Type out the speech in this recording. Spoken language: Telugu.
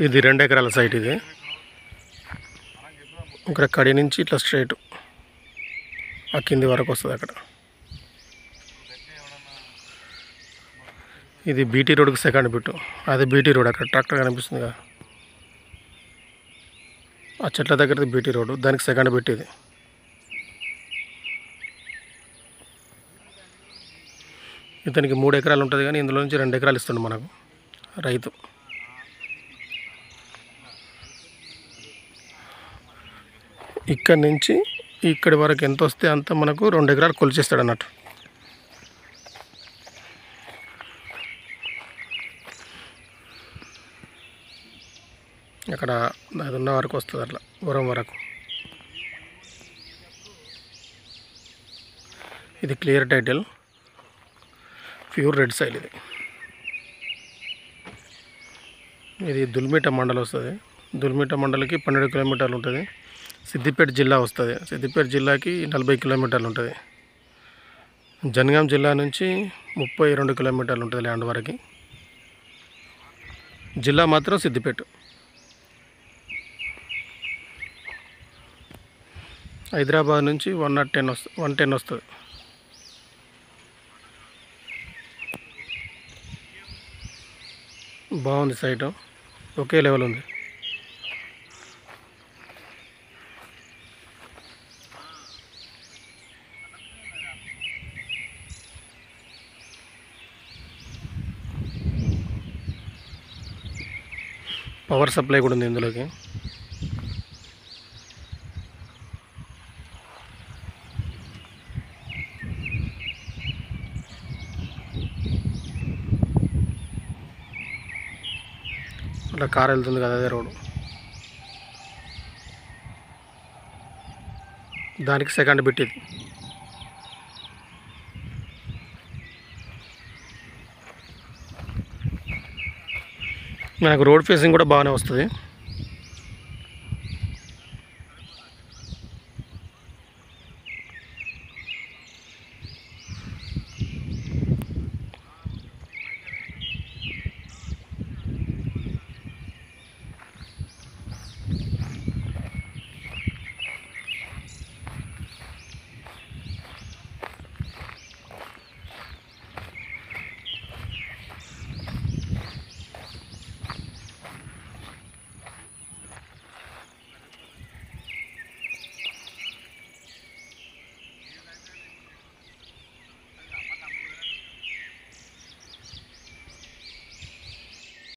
ఇది 2 ఎకరాల సైట్. ఇది ఇక్కడ కడి నుంచి ఇట్లా స్ట్రైట్ ఆ కింది వరకు వస్తుంది. అక్కడ ఇది బీటీ రోడ్కి సెకండ్ బిట్టు. అదే బీటీ రోడ్, అక్కడ ట్రాక్టర్ కనిపిస్తుంది కదా, ఆ చెట్ల దగ్గరది బీటీ రోడ్డు, దానికి సెకండ్ బిట్. ఇది ఇతనికి 3 ఎకరాలు ఉంటుంది, కానీ ఇందులో నుంచి 2 ఎకరాలు ఇస్తుండు మనకు రైతు. ఇక్కడి నుంచి ఇక్కడి వరకు ఎంత వస్తే అంత మనకు 2 ఎకరాలు కొలిచేస్తాడు అన్నట్టు. అక్కడ అది ఉన్న వరకు వస్తుంది, అట్లా వరం వరకు. ఇది క్లియర్ టైటిల్, ప్యూర్ రెడ్ సైల్. ఇది దుల్మిట మండలం వస్తుంది. దుల్మిట మండలికి 12 కిలోమీటర్లు ఉంటుంది. సిద్దిపేట జిల్లా వస్తుంది. సిద్దిపేట జిల్లాకి 40 కిలోమీటర్లు ఉంటుంది. జనగాం జిల్లా నుంచి 32 కిలోమీటర్లు ఉంటుంది ల్యాండ్ వరకు. జిల్లా మాత్రం సిద్దిపేట. హైదరాబాద్ నుంచి 110 వస్తుంది. బాగుంది సైటు, ఒకే లెవెల్ ఉంది. పవర్ సప్లై కూడా ఉంది ఇందులోకి. అట్లా కార్ వెళ్తుంది కదా, అదే రోడ్డు. దానికి సెకండ్ బిట్. ఇది మనకు రోడ్ ఫేసింగ్ కూడా బాగానే వస్తుంది.